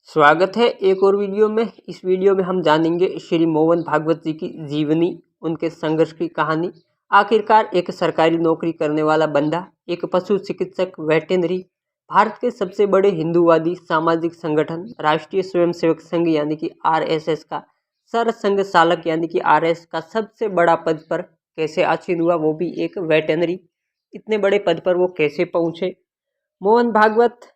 स्वागत है एक और वीडियो में। इस वीडियो में हम जानेंगे श्री मोहन भागवत जी की जीवनी, उनके संघर्ष की कहानी। आखिरकार एक सरकारी नौकरी करने वाला बंदा, एक पशु चिकित्सक वेटेनरी, भारत के सबसे बड़े हिंदूवादी सामाजिक संगठन राष्ट्रीय स्वयंसेवक संघ यानी कि आरएसएस का सरसंघ चालक यानी कि आरएस का सबसे बड़ा पद पर कैसे आसीन हुआ, वो भी एक वेटेनरी। इतने बड़े पद पर वो कैसे पहुंचे? मोहन भागवत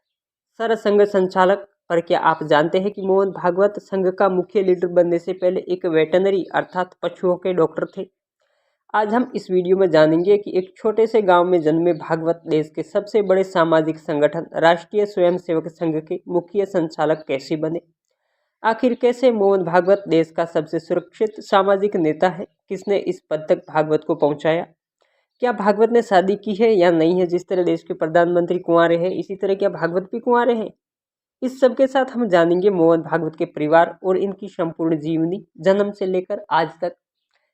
सरसंघ संचालक। पर क्या आप जानते हैं कि मोहन भागवत संघ का मुख्य लीडर बनने से पहले एक वेटनरी अर्थात पशुओं के डॉक्टर थे? आज हम इस वीडियो में जानेंगे कि एक छोटे से गांव में जन्मे भागवत देश के सबसे बड़े सामाजिक संगठन राष्ट्रीय स्वयंसेवक संघ के मुख्य संचालक कैसे बने। आखिर कैसे मोहन भागवत देश का सबसे सुरक्षित सामाजिक नेता है? किसने इस पद तक भागवत को पहुंचाया? क्या भागवत ने शादी की है या नहीं है? जिस तरह देश के प्रधानमंत्री कुंवारे हैं, इसी तरह क्या भागवत भी कुंवारे हैं? इस सब के साथ हम जानेंगे मोहन भागवत के परिवार और इनकी संपूर्ण जीवनी, जन्म से लेकर आज तक।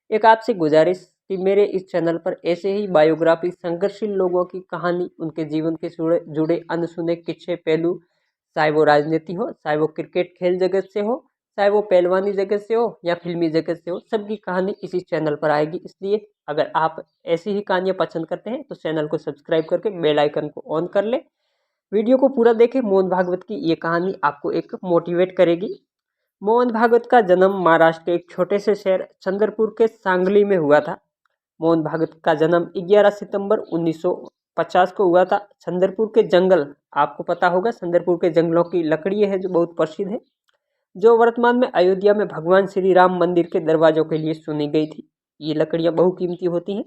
एक आपसे गुजारिश कि मेरे इस चैनल पर ऐसे ही बायोग्राफी, संघर्षशील लोगों की कहानी, उनके जीवन के जुड़े अनसुने किस्से पहलू, चाहे वो राजनीति हो, चाहे वो क्रिकेट खेल जगत से हो, चाहे वो पहलवानी जगत से हो या फिल्मी जगत से हो, सबकी कहानी इसी चैनल पर आएगी। इसलिए अगर आप ऐसी ही कहानियाँ पसंद करते हैं तो चैनल को सब्सक्राइब करके बेल आइकन को ऑन कर ले। वीडियो को पूरा देखें। मोहन भागवत की ये कहानी आपको एक मोटिवेट करेगी। मोहन भागवत का जन्म महाराष्ट्र के एक छोटे से शहर चंद्रपुर के सांगली में हुआ था। मोहन भागवत का जन्म 11 सितंबर 1950 को हुआ था। चंद्रपुर के जंगल, आपको पता होगा चंद्रपुर के जंगलों की लकड़ी है जो बहुत प्रसिद्ध है, जो वर्तमान में अयोध्या में भगवान श्री राम मंदिर के दरवाजों के लिए चुनी गई थी। ये लकड़ियां बहुकीमती होती हैं।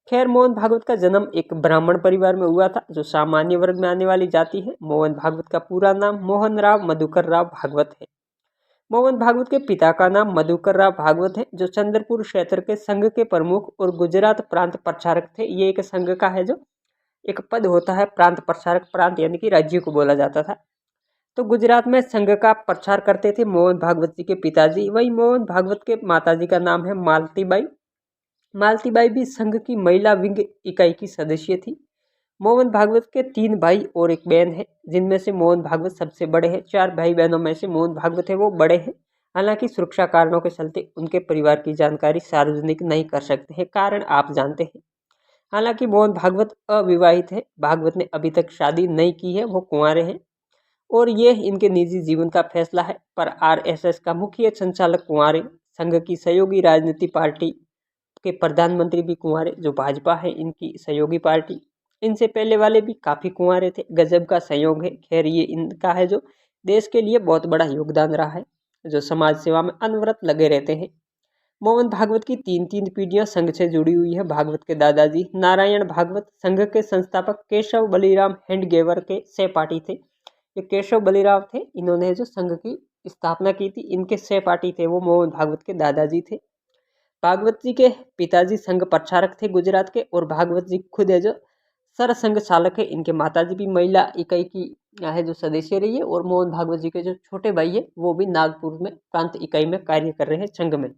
खैर, मोहन भागवत का जन्म एक ब्राह्मण परिवार में हुआ था, जो सामान्य वर्ग में आने वाली जाति है। मोहन भागवत का पूरा नाम मोहन राव मधुकर राव भागवत है। मोहन भागवत के पिता का नाम मधुकर राव भागवत है, जो चंद्रपुर क्षेत्र के संघ के प्रमुख और गुजरात प्रांत प्रचारक थे। ये एक संघ का है जो एक पद होता है, प्रांत प्रचारक। प्रांत यानी कि राज्य को बोला जाता था। तो गुजरात में संघ का प्रचार करते थे मोहन भागवत जी के पिताजी। वही मोहन भागवत के माताजी का नाम है मालतीबाई। मालतीबाई भी संघ की महिला विंग इकाई की सदस्य थी। मोहन भागवत के 3 भाई और एक बहन है, जिनमें से मोहन भागवत सबसे बड़े हैं। 4 भाई बहनों में से मोहन भागवत है वो बड़े हैं। हालांकि सुरक्षा कारणों के चलते उनके परिवार की जानकारी सार्वजनिक नहीं कर सकते हैं, कारण आप जानते हैं। हालांकि मोहन भागवत अविवाहित है। भागवत ने अभी तक शादी नहीं की है, वो कुंवारे हैं और ये इनके निजी जीवन का फैसला है। पर आरएसएस का मुख्य संचालक कुंवारे, संघ की सहयोगी राजनीति पार्टी के प्रधानमंत्री भी कुंवारे, जो भाजपा है इनकी सहयोगी पार्टी। इनसे पहले वाले भी काफी कुंवारे थे। गजब का संयोग है। खैर, ये इनका है जो देश के लिए बहुत बड़ा योगदान रहा है, जो समाज सेवा में अनवरत लगे रहते हैं। मोहन भागवत की 3 पीढ़ियां संघ से जुड़ी हुई है। भागवत के दादाजी नारायण भागवत संघ के संस्थापक केशव बलिराम हेडगेवर के सहपाठी थे। ये केशव बलिराम थे, इन्होंने जो संघ की स्थापना की थी, इनके सहपाठी थे वो मोहन भागवत के दादाजी थे। भागवत जी के पिताजी संघ प्रचारक थे गुजरात के, और भागवत जी खुद है जो सरसंघ चालक है। इनके माताजी भी महिला इकाई की है जो सदस्य रही है, और मोहन भागवत जी के जो छोटे भाई है वो भी नागपुर में प्रांत इकाई में कार्य कर रहे हैं संघ में।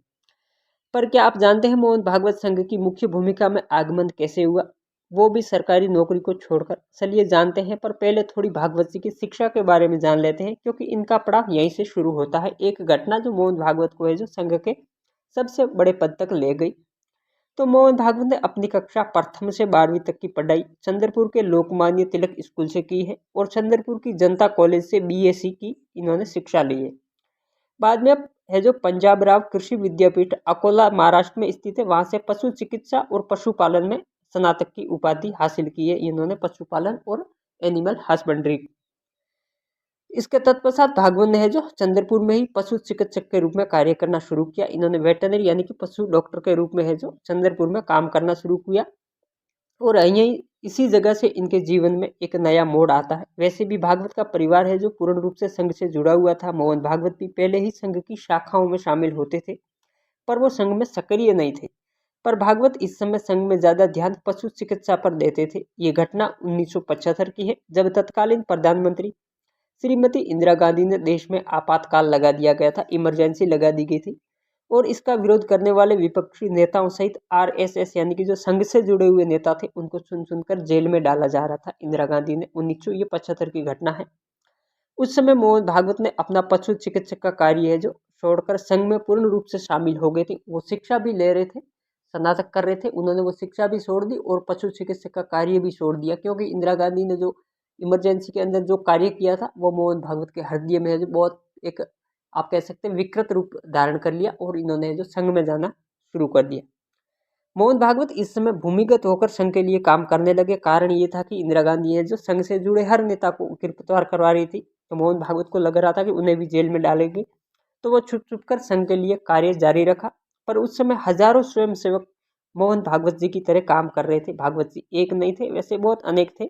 पर क्या आप जानते हैं मोहन भागवत संघ की मुख्य भूमिका में आगमन कैसे हुआ, वो भी सरकारी नौकरी को छोड़कर? चलिए जानते हैं। पर पहले थोड़ी भागवत जी की शिक्षा के बारे में जान लेते हैं, क्योंकि इनका पड़ाव यहीं से शुरू होता है। एक घटना जो मोहन भागवत को है जो संघ के सबसे बड़े पद तक ले गई। तो मोहन भागवत ने अपनी कक्षा प्रथम से 12वीं तक की पढ़ाई चंद्रपुर के लोकमान्य तिलक स्कूल से की है, और चंद्रपुर की जनता कॉलेज से बीएससी की इन्होंने शिक्षा ली है। बाद में है जो पंजाब राव कृषि विद्यापीठ अकोला महाराष्ट्र में स्थित है, वहां से पशु चिकित्सा और पशुपालन में स्नातक की उपाधि हासिल की है इन्होंने, पशुपालन और एनिमल हस्बेंड्री। इसके तत्पश्चात भागवत ने है जो चंद्रपुर में ही पशु चिकित्सक के रूप में कार्य करना शुरू किया। इन्होंने वेटनरी यानी कि पशु डॉक्टर के रूप में है जो चंद्रपुर में काम करना शुरू किया, और यहीं इसी जगह से इनके जीवन में एक नया मोड़ आता है। वैसे भी भागवत का परिवार है जो पूर्ण रूप से संघ से जुड़ा हुआ था। मोहन भागवत भी पहले ही संघ की शाखाओं में शामिल होते थे, पर वो संघ में सक्रिय नहीं थे। पर भागवत इस समय संघ में ज्यादा ध्यान पशु चिकित्सा पर देते थे। ये घटना 1975 की है, जब तत्कालीन प्रधानमंत्री श्रीमती इंदिरा गांधी ने देश में आपातकाल लगा दिया गया था, इमरजेंसी लगा दी गई थी, और इसका विरोध करने वाले विपक्षी नेताओं सहित आरएसएस यानी कि जो संघ से जुड़े हुए नेता थे, उनको चुन चुनकर जेल में डाला जा रहा था इंदिरा गांधी ने। 1975 की घटना है। उस समय मोहन भागवत ने अपना पशु चिकित्सक का कार्य है जो छोड़कर संघ में पूर्ण रूप से शामिल हो गए थे। वो शिक्षा भी ले रहे थे, स्नातक कर रहे थे, उन्होंने वो शिक्षा भी छोड़ दी और पशु चिकित्सक का कार्य भी छोड़ दिया, क्योंकि इंदिरा गांधी ने जो इमरजेंसी के अंदर जो कार्य किया था वो मोहन भागवत के हृदय में है जो बहुत एक आप कह सकते हैं विकृत रूप धारण कर लिया और इन्होंने जो संघ में जाना शुरू कर दिया। मोहन भागवत इस समय भूमिगत होकर संघ के लिए काम करने लगे। कारण ये था कि इंदिरा गांधी है जो संघ से जुड़े हर नेता को गिरफ्तार करवा रही थी, तो मोहन भागवत को लग रहा था कि उन्हें भी जेल में डालेगी, तो वो छुप छुप कर संघ के लिए कार्य जारी रखा। पर उस समय हजारों स्वयंसेवक मोहन भागवत जी की तरह काम कर रहे थे। भागवत जी एक नहीं थे, वैसे बहुत अनेक थे।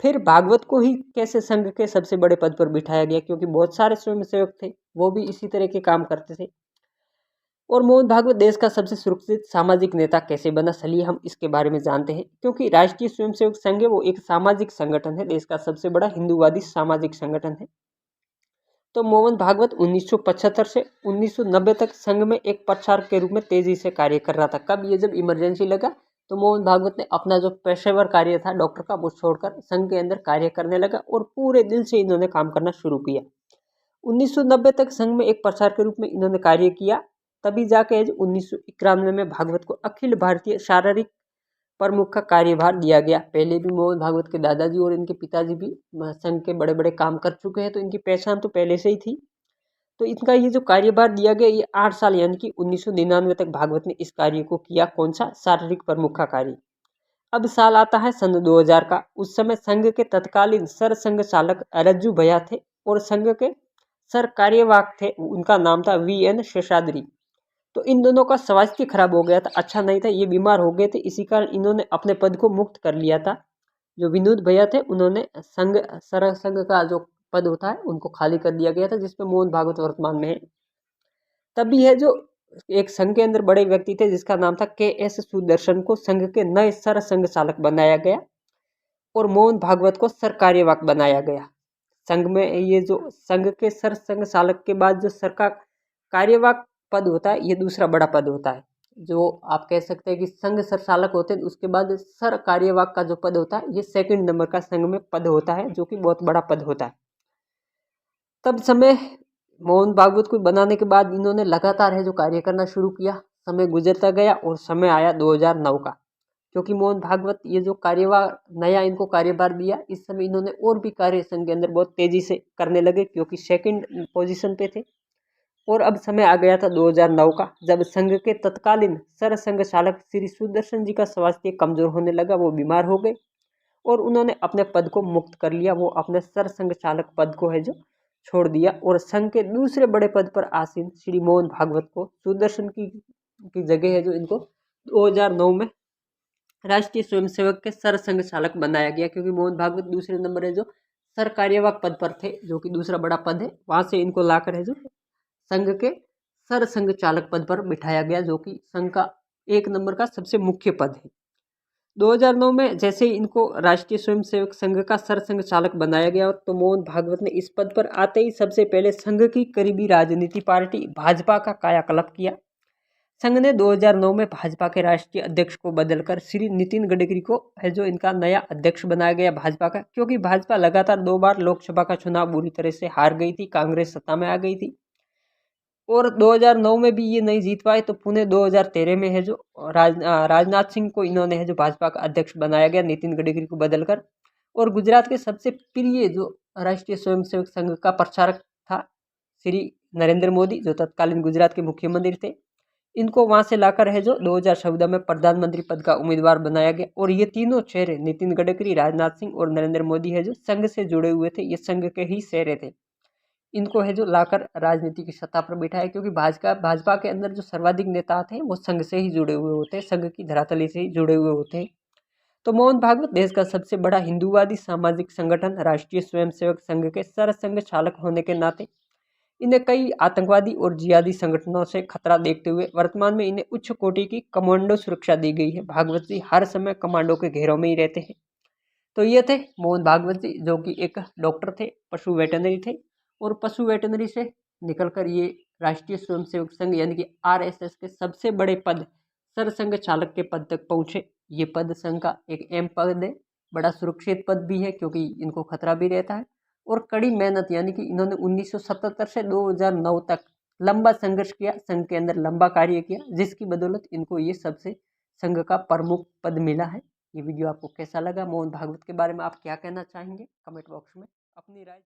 फिर भागवत को ही कैसे संघ के सबसे बड़े पद पर बिठाया गया, क्योंकि बहुत सारे स्वयंसेवक थे, वो भी इसी तरह के काम करते थे। और मोहन भागवत देश का सबसे सुरक्षित सामाजिक नेता कैसे बना, चलिए हम इसके बारे में जानते हैं। क्योंकि राष्ट्रीय स्वयंसेवक संघ है वो एक सामाजिक संगठन है, देश का सबसे बड़ा हिंदूवादी सामाजिक संगठन है। तो मोहन भागवत 1975 से 1990 तक संघ में एक प्रचारक के रूप में तेजी से कार्य कर रहा था। कब ये जब इमरजेंसी लगा तो मोहन भागवत ने अपना जो पेशेवर कार्य था डॉक्टर का वो छोड़कर संघ के अंदर कार्य करने लगा और पूरे दिल से इन्होंने काम करना शुरू किया। 1990 तक संघ में एक प्रचारक के रूप में इन्होंने कार्य किया। तभी जाके 1991 में भागवत को अखिल भारतीय शारीरिक प्रमुख का कार्यभार दिया गया। पहले भी मोहन भागवत के दादाजी और इनके पिताजी भी संघ के बड़े बड़े काम कर चुके हैं, तो इनकी पहचान तो पहले से ही थी। तो इनका ये जो कार्यभार दिया गया ये 8 साल यानी कि 1999 तक भागवत ने इस कार्य को किया। कौन सा? शारीरिक प्रमुख का कार्य। अब साल आता है सन 2000 का। उस समय संघ के तत्कालीन सर संघ चालक रज्जू भैया थे और संघ के सर कार्यवाहक थे, उनका नाम था VN शेषाद्री। तो इन दोनों का स्वास्थ्य खराब हो गया था, अच्छा नहीं था, ये बीमार हो गए थे, इसी कारण इन्होंने अपने पद को मुक्त कर लिया था। जो विनोद भैया थे उन्होंने संघ सर संघ का जो पद होता है उनको खाली कर दिया गया था, जिसमें मोहन भागवत वर्तमान में है। तभी है जो एक संघ के अंदर बड़े व्यक्ति थे जिसका नाम था KS सुदर्शन को संघ के नए सर संघ चालक बनाया गया और मोहन भागवत को सर कार्यवाहक बनाया गया। संघ में ये जो संघ के सर संघ चालक के बाद जो सर का कार्यवाहक पद होता है ये दूसरा बड़ा पद होता है। जो आप कह सकते हैं कि संघ संचालक होते हैं, उसके बाद सर कार्यवाहक का जो पद होता है ये सेकंड नंबर का संघ में पद होता है, जो कि बहुत बड़ा पद होता है। तब समय मोहन भागवत को बनाने के बाद इन्होंने लगातार है जो कार्य करना शुरू किया। समय गुजरता गया और समय आया 2009 का, क्योंकि मोहन भागवत ये जो कार्यभार नया इनको कार्यभार दिया, इस समय इन्होंने और भी कार्य संघ के अंदर बहुत तेजी से करने लगे, क्योंकि सेकंड पोजीशन पे थे। और अब समय आ गया था 2009 का, जब संघ के तत्कालीन सर संघ चालक श्री सुदर्शन जी का स्वास्थ्य कमजोर होने लगा, वो बीमार हो गए और उन्होंने अपने पद को मुक्त कर लिया। वो अपने सर संघ चालक पद को है जो छोड़ दिया और संघ के दूसरे बड़े पद पर आसीन श्री मोहन भागवत को सुदर्शन की जगह है जो इनको 2009 में राष्ट्रीय स्वयंसेवक के सर संघ चालक बनाया गया, क्योंकि मोहन भागवत दूसरे नंबर है जो सर कार्यवाहक पद पर थे, जो कि दूसरा बड़ा पद है। वहां से इनको लाकर है जो संघ के सर संघ चालक पद पर बिठाया गया, जो कि संघ का 1 नंबर का सबसे मुख्य पद है। 2009 में जैसे ही इनको राष्ट्रीय स्वयंसेवक संघ का सर संघ चालक बनाया गया, तो मोहन भागवत ने इस पद पर आते ही सबसे पहले संघ की करीबी राजनीति पार्टी भाजपा का कायाकल्प किया। संघ ने 2009 में भाजपा के राष्ट्रीय अध्यक्ष को बदलकर श्री नितिन गडकरी को है जो इनका नया अध्यक्ष बनाया गया भाजपा का, क्योंकि भाजपा लगातार 2 बार लोकसभा का चुनाव बुरी तरह से हार गई थी, कांग्रेस सत्ता में आ गई थी और 2009 में भी ये नहीं जीत पाए। तो पुणे 2013 में है जो राजनाथ सिंह को इन्होंने है जो भाजपा का अध्यक्ष बनाया गया नितिन गडकरी को बदलकर। और गुजरात के सबसे प्रिय जो राष्ट्रीय स्वयंसेवक संघ का प्रचारक था श्री नरेंद्र मोदी, जो तत्कालीन गुजरात के मुख्यमंत्री थे, इनको वहां से लाकर है जो 2014 में प्रधानमंत्री पद का उम्मीदवार बनाया गया। और ये तीनों चेहरे नितिन गडकरी, राजनाथ सिंह और नरेंद्र मोदी है जो संघ से जुड़े हुए थे, ये संघ के ही चेहरे थे। इनको है जो लाकर राजनीति की सत्ता पर बिठाया, क्योंकि भाजपा के अंदर जो सर्वाधिक नेता थे वो संघ से ही जुड़े हुए होते हैं, संघ की धरातली से ही जुड़े हुए होते हैं। तो मोहन भागवत देश का सबसे बड़ा हिंदूवादी सामाजिक संगठन राष्ट्रीय स्वयंसेवक संघ के सर संघ चालक होने के नाते इन्हें कई आतंकवादी और जिहादी संगठनों से खतरा देखते हुए वर्तमान में इन्हें उच्च कोटि की कमांडो सुरक्षा दी गई है। भागवत जी हर समय कमांडो के घेरों में ही रहते हैं। तो ये थे मोहन भागवत जी, जो कि एक डॉक्टर थे, पशु वेटनरी थे और पशु वेटनरी से निकलकर ये राष्ट्रीय स्वयंसेवक संघ यानी कि RSS के सबसे बड़े पद सर संघ चालक के पद तक पहुंचे। ये पद संघ का एक अहम पद है, बड़ा सुरक्षित पद भी है, क्योंकि इनको खतरा भी रहता है और कड़ी मेहनत, यानी कि इन्होंने 1977 से 2009 तक लंबा संघर्ष किया, संघ के अंदर लंबा कार्य किया, जिसकी बदौलत इनको ये सबसे संघ का प्रमुख पद मिला है। ये वीडियो आपको कैसा लगा? मोहन भागवत के बारे में आप क्या कहना चाहेंगे? कमेंट बॉक्स में अपनी राय